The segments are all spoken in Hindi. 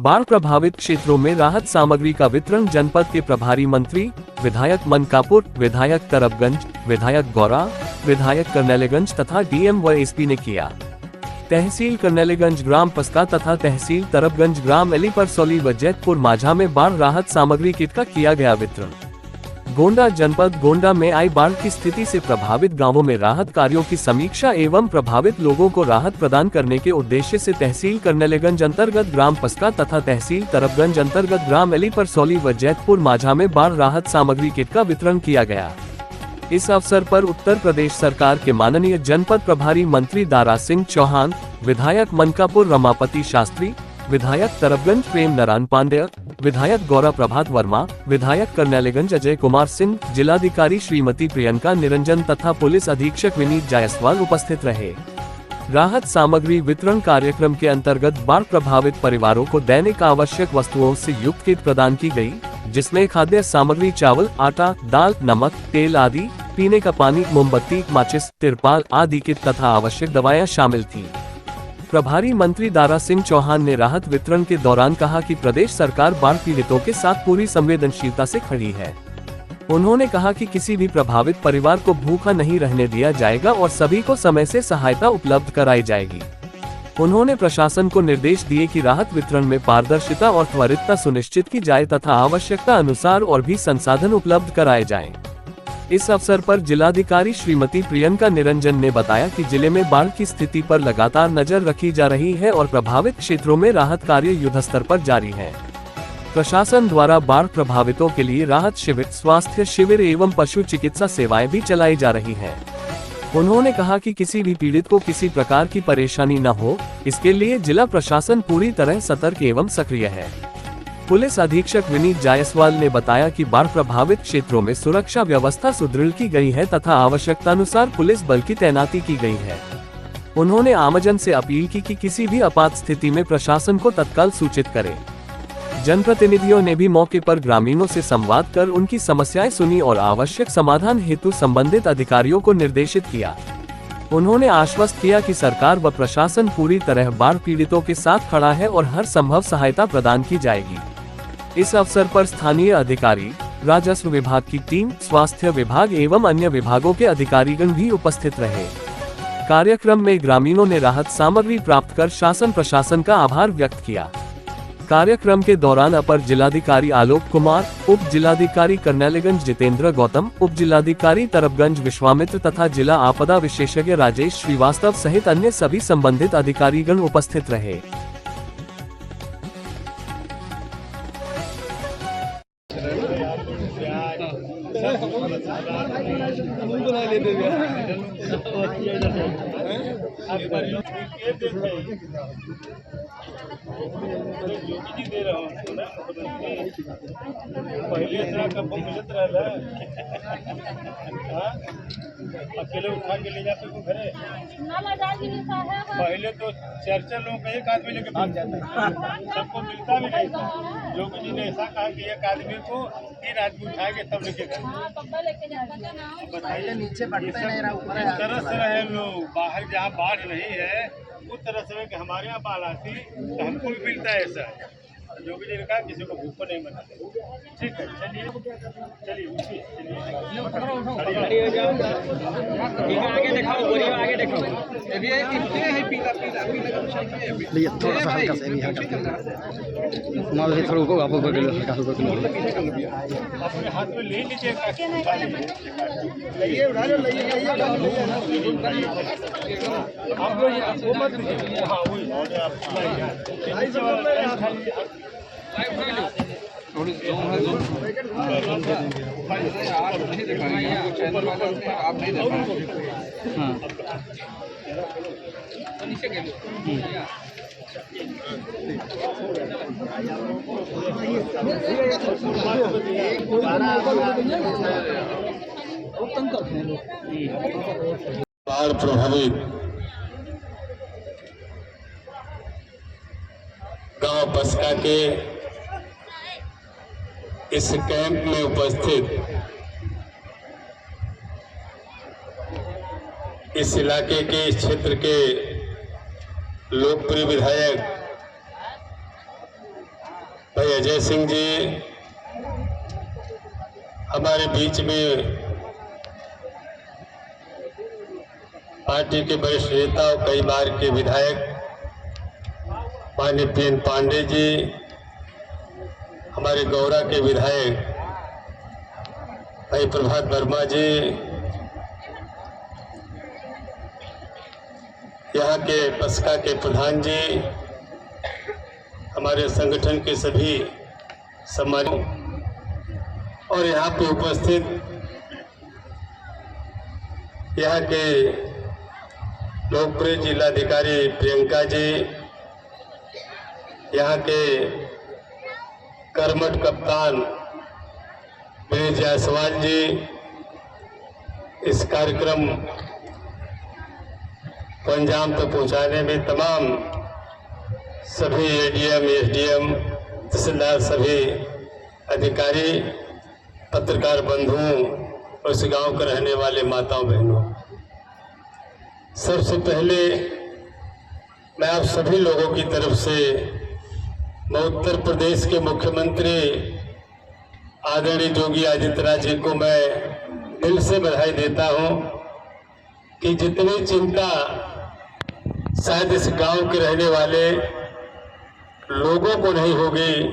बाढ़ प्रभावित क्षेत्रों में राहत सामग्री का वितरण जनपद के प्रभारी मंत्री विधायक मनकापुर, विधायक तरबगंज, विधायक गौरा, विधायक करनेलेगंज तथा डीएम व एसपी ने किया। तहसील करनेलेगंज ग्राम पस्का तथा तहसील तरबगंज ग्राम एलीपरसौली व जैतपुर माझा में बाढ़ राहत सामग्री किट का किया गया वितरण। गोंडा जनपद गोंडा में आई बाढ़ की स्थिति से प्रभावित गांवों में राहत कार्यों की समीक्षा एवं प्रभावित लोगों को राहत प्रदान करने के उद्देश्य से तहसील करनेलेगंज अंतर्गत ग्राम पस्का तथा तहसील तरबगंज अंतर्गत ग्राम एलीपरसौली व जैतपुर माझा में बाढ़ राहत सामग्री किट का वितरण किया गया। इस अवसर पर उत्तर प्रदेश सरकार के माननीय जनपद प्रभारी मंत्री दारा सिंह चौहान, विधायक मनकापुर रमापति शास्त्री, विधायक तरबगंज प्रेम नारायण पांडेय, विधायक गौरा प्रभात वर्मा, विधायक करनेलेगंज अजय कुमार सिंह, जिलाधिकारी श्रीमती प्रियंका निरंजन तथा पुलिस अधीक्षक विनीत जायसवाल उपस्थित रहे। राहत सामग्री वितरण कार्यक्रम के अंतर्गत बाढ़ प्रभावित परिवारों को दैनिक आवश्यक वस्तुओं से युक्त किट प्रदान की गई, जिसमें खाद्य सामग्री चावल, आटा, दाल, नमक, तेल आदि, पीने का पानी, मोमबत्ती, माचिस, तिरपाल आदि किट तथा आवश्यक दवाएं शामिल थी। प्रभारी मंत्री दारा सिंह चौहान ने राहत वितरण के दौरान कहा कि प्रदेश सरकार बाढ़ पीड़ितों के साथ पूरी संवेदनशीलता से खड़ी है। उन्होंने कहा कि किसी भी प्रभावित परिवार को भूखा नहीं रहने दिया जाएगा और सभी को समय से सहायता उपलब्ध कराई जाएगी। उन्होंने प्रशासन को निर्देश दिए कि राहत वितरण में पारदर्शिता और त्वरितता सुनिश्चित की जाए तथा आवश्यकता अनुसार और भी संसाधन उपलब्ध कराए जाएं। इस अवसर पर जिलाधिकारी श्रीमती प्रियंका निरंजन ने बताया कि जिले में बाढ़ की स्थिति पर लगातार नजर रखी जा रही है और प्रभावित क्षेत्रों में राहत कार्य युद्धस्तर पर जारी है। प्रशासन द्वारा बाढ़ प्रभावितों के लिए राहत शिविर, स्वास्थ्य शिविर एवं पशु चिकित्सा सेवाएं भी चलाई जा रही हैं। उन्होंने कहा कि किसी भी पीड़ित को किसी प्रकार की परेशानी न हो, इसके लिए जिला प्रशासन पूरी तरह सतर्क एवं सक्रिय है। पुलिस अधीक्षक विनीत जायसवाल ने बताया कि बाढ़ प्रभावित क्षेत्रों में सुरक्षा व्यवस्था सुदृढ़ की गई है तथा आवश्यकतानुसार पुलिस बल की तैनाती की गई है। उन्होंने आमजन से अपील की कि किसी भी आपात स्थिति में प्रशासन को तत्काल सूचित करें। जनप्रतिनिधियों ने भी मौके पर ग्रामीणों से संवाद कर उनकी समस्याएं सुनी और आवश्यक समाधान हेतु संबंधित अधिकारियों को निर्देशित किया। उन्होंने आश्वस्त किया कि सरकार व प्रशासन पूरी तरह बाढ़ पीड़ितों के साथ खड़ा है और हर संभव सहायता प्रदान की जाएगी। इस अवसर पर स्थानीय अधिकारी, राजस्व विभाग की टीम, स्वास्थ्य विभाग एवं अन्य विभागों के अधिकारीगण भी उपस्थित रहे। कार्यक्रम में ग्रामीणों ने राहत सामग्री प्राप्त कर शासन प्रशासन का आभार व्यक्त किया। कार्यक्रम के दौरान अपर जिलाधिकारी आलोक कुमार, उप जिलाधिकारी करनेलेगंज जितेंद्र गौतम, उप जिलाधिकारी तरबगंज विश्वामित्र तथा जिला आपदा विशेषज्ञ राजेश श्रीवास्तव सहित अन्य सभी संबंधित अधिकारीगण उपस्थित रहे। दे रहा हूँ पहले इतना कब मिलत रहा अकेले उठा के ले जाते को घरे पहले तो 4 लोगों का एक आदमी लेके भाग जाता सबको मिलता भी नहीं था। योगी जी ने ऐसा कहा कि एक आदमी को 3 आदमी उठाएंगे तब लेके बताइए नीचे इस तरह से रहे लोग बाहर जहाँ बाढ़ नहीं है उस तरह से कि हमारे यहाँ बाढ़ आती तो हमको भी मिलता है ऐसा। योगी जी ने कहा किसी को भूख को नहीं मना। ठीक है चलिए चलिए आगे दिखाओ आगे दिखाओ थोड़ा सा हल्का सा थोड़ा अपने हाथ में ले लीजिए आप लोग मत लीजिए। हाँ वही आप नहीं बाढ़ प्रभावित गांव पस्का के इस कैंप में उपस्थित इस इलाके के इस क्षेत्र के लोकप्रिय विधायक भाई अजय सिंह जी हमारे बीच में पार्टी के वरिष्ठ नेता और कई बार के विधायक माननीय पीएन पांडे जी, हमारे गौरा के विधायक भाई प्रभात वर्मा जी, यहाँ के पस्का के प्रधान जी, हमारे संगठन के सभी सम्मानित और यहाँ पे उपस्थित यहाँ के लोकप्रिय जिलाधिकारी प्रियंका जी, यहाँ के कर्मठ कप्तान विनय जायसवाल जी, इस कार्यक्रम को अंजाम तक पहुँचाने में तमाम सभी एडीएम, एसडीएम, तहसीलदार, सभी अधिकारी, पत्रकार बंधुओं और इस गांव के रहने वाले माताओं बहनों, सबसे पहले मैं आप सभी लोगों की तरफ से मैं उत्तर प्रदेश के मुख्यमंत्री आदरणीय योगी आदित्यनाथ जी को मैं दिल से बधाई देता हूं कि जितनी चिंता शायद इस गांव के रहने वाले लोगों को नहीं होगी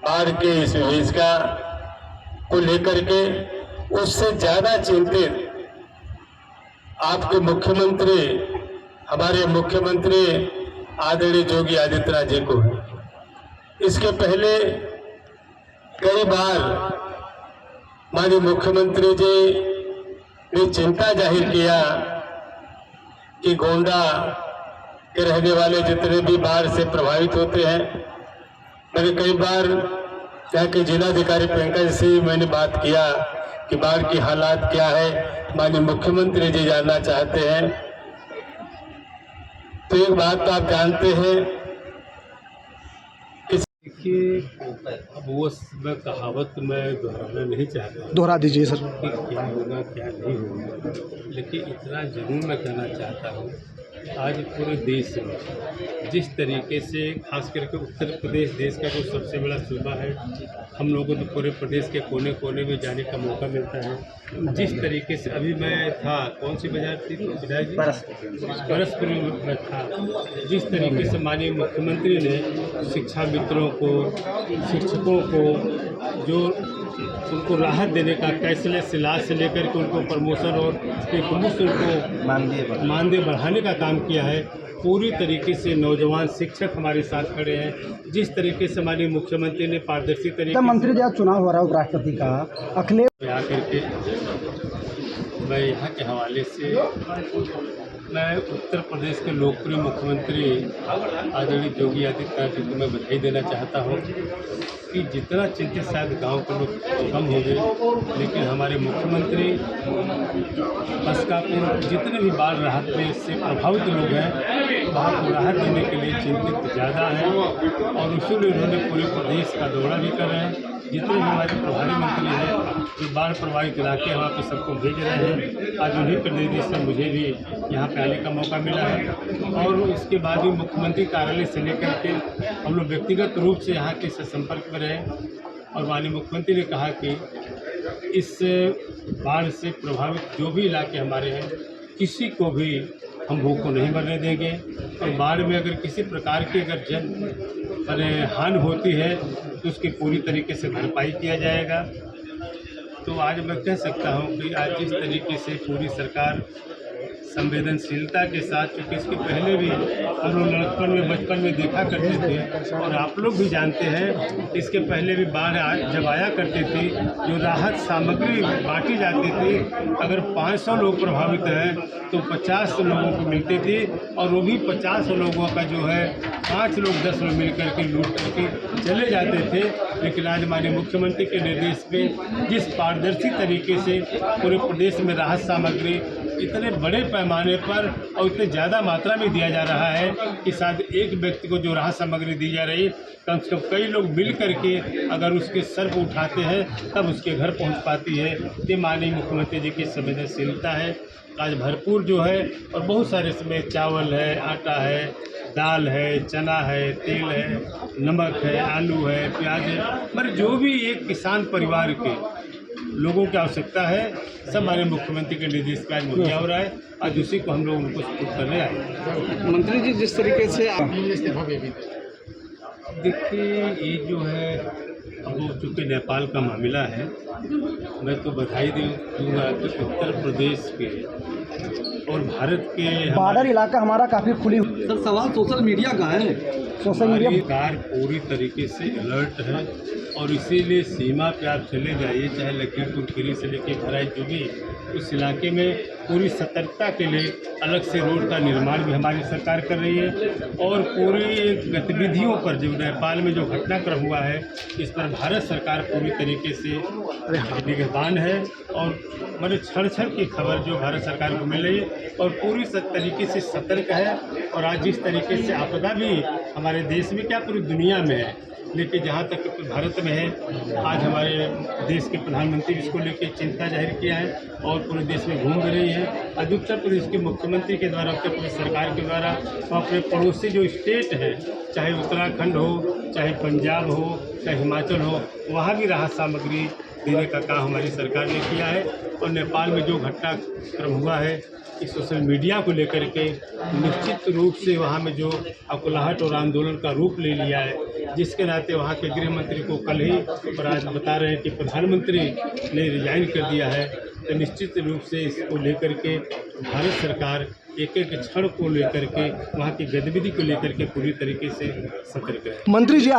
बाढ़ के इस विभीषिका को लेकर के, उससे ज्यादा चिंतित आपके मुख्यमंत्री, हमारे मुख्यमंत्री आदरणीय योगी आदित्यनाथ जी को है। इसके पहले कई बार माननीय मुख्यमंत्री जी ने चिंता जाहिर किया कि गोंडा के रहने वाले जितने भी बाढ़ से प्रभावित होते हैं, मैंने कई बार यहाँ के जिलाधिकारी प्रियंका जी से मैंने बात किया कि बाढ़ की हालात क्या है, माननीय मुख्यमंत्री जी जानना चाहते हैं। तो एक बात तो आप जानते हैं कि अब वो मैं कहावत मैं दोहराना नहीं चाहता, दोहरा दीजिए सर। कि क्या होगा क्या नहीं होगा, लेकिन इतना जरूर मैं कहना चाहता हूँ, आज पूरे देश में जिस तरीके से खास करके उत्तर प्रदेश देश का जो सबसे बड़ा सूबा है, हम लोगों को तो पूरे प्रदेश के कोने कोने में जाने का मौका मिलता है। जिस तरीके से अभी मैं था, कौन सी बाजार थी विधायक जी, परसपुर में था, जिस तरीके से माननीय मुख्यमंत्री ने शिक्षा मित्रों को, शिक्षकों को जो उनको राहत देने का, कैशलेस इलाज से लेकर के उनको प्रमोशन और एक मुफ्त उनको मानदेय बढ़ाने का काम किया है। पूरी तरीके से नौजवान शिक्षक हमारे साथ खड़े हैं। जिस तरीके से हमारे मुख्यमंत्री ने पारदर्शी तरीके मंत्री जी आज चुनाव हो रहा है उपराष्ट्रपति का, अखिलेश आकर के मैं यहाँ के हवाले से मैं उत्तर प्रदेश के लोकप्रिय मुख्यमंत्री आदरणीय योगी आदित्यनाथ जी को मैं बधाई देना चाहता हूँ कि जितना चिंतित शायद गांव के लोग कम हो गए, लेकिन हमारे मुख्यमंत्री बसकापुर जितने भी बाढ़ राहत में से प्रभावित लोग हैं, वहाँ को राहत देने के लिए चिंतित ज़्यादा है और इसीलिए उन्होंने पूरे प्रदेश का दौरा भी कर रहे हैं। जितने भी हमारे प्रभारी मंत्री हैं जो बाढ़ प्रभावित इलाके हैं वहाँ पर सबको भेज रहे हैं। आज उन्हीं के निर्देश से मुझे भी यहाँ पे आने का मौका मिला है और इसके बाद भी मुख्यमंत्री कार्यालय से लेकर के हम लोग व्यक्तिगत रूप से यहाँ के संपर्क में रहे और माननीय मुख्यमंत्री ने कहा कि इस बाढ़ से प्रभावित जो भी इलाके हमारे हैं, किसी को भी हम भूख को नहीं मरने देंगे और बाढ़ में अगर किसी प्रकार की अगर हानि होती है तो उसकी पूरी तरीके से भरपाई किया जाएगा। तो आज मैं कह सकता हूँ कि आज जिस तरीके से पूरी सरकार संवेदनशीलता के साथ, क्योंकि इसके पहले भी हम लोग लड़कपन में बचपन में देखा करते थे और आप लोग भी जानते हैं, इसके पहले भी बाढ़ जब आया करती थी जो राहत सामग्री बांटी जाती थी, अगर 500 लोग प्रभावित हैं तो 50 लोगों को मिलती थी और वो भी 50 लोगों का जो है 5 लोग 10 लोग मिल करके लूट करके चले जाते थे। लेकिन आज हमारे मुख्यमंत्री के निर्देश पे जिस पारदर्शी तरीके से पूरे प्रदेश में राहत सामग्री इतने बड़े पैमाने पर और इतने ज़्यादा मात्रा में दिया जा रहा है कि शायद एक व्यक्ति को जो राहत सामग्री दी जा रही, कम से कम कई लोग मिल करके अगर उसके सर को उठाते हैं तब उसके घर पहुंच पाती है। ये माननीय मुख्यमंत्री जी की संवेदनशीलता है आज भरपूर जो है, और बहुत सारे इसमें चावल है, आटा है, दाल है, चना है, तेल है, नमक है, आलू है, प्याज है, मतलब जो भी एक किसान परिवार के लोगों की आवश्यकता है सब हमारे मुख्यमंत्री के निर्देश पर आज मुहैया हो रहा है। आज उसी को हम लोग उनको सपोर्ट करने आए। मंत्री जी जिस तरीके से देखिए ये जो है, अब चूँकि नेपाल का मामला है, मैं तो बधाई दूंगा कि उत्तर प्रदेश के और भारत के बॉर्डर इलाका हमारा काफ़ी खुली। सर सवाल सोशल मीडिया का है। सोशल मीडिया सरकार पूरी तरीके से अलर्ट है और इसीलिए सीमा पे आप चले जाइए, चाहे लखीमपुर खीरी से लेकर भराई जो भी, उस इलाके में पूरी सतर्कता के लिए अलग से रोड का निर्माण भी हमारी सरकार कर रही है। और पूरी गतिविधियों पर जो नेपाल में जो घटनाक्रम हुआ है, इस पर भारत सरकार पूरी तरीके से निगहबान है। और मतलब क्षण की खबर जो भारत सरकार को मिल रही है और पूरी तरीके से सतर्क है। और आज जिस तरीके से आपदा भी हमारे देश में क्या पूरी दुनिया में है, लेकिन जहाँ तक भारत में है, आज हमारे देश के प्रधानमंत्री इसको लेकर चिंता जाहिर किया है और पूरे देश में घूम रही है। आज उत्तर प्रदेश के मुख्यमंत्री के द्वारा, उत्तर प्रदेश सरकार के द्वारा अपने पड़ोसी जो स्टेट हैं, चाहे उत्तराखंड हो, चाहे पंजाब हो, चाहे हिमाचल हो, वहाँ भी राहत सामग्री देने का काम हमारी सरकार ने किया है। और नेपाल में जो घटनाक्रम हुआ है, इस सोशल मीडिया को लेकर के निश्चित रूप से वहाँ में जो अकुलाहट और आंदोलन का रूप ले लिया है, जिसके नाते वहाँ के गृह मंत्री को कल ही और आज बता रहे हैं कि प्रधानमंत्री ने रिजाइन कर दिया है, तो निश्चित रूप से इसको लेकर के भारत सरकार एक एक क्षण को लेकर के, वहाँ की गतिविधि को लेकर के पूरी तरीके से सतर्क है। मंत्री जी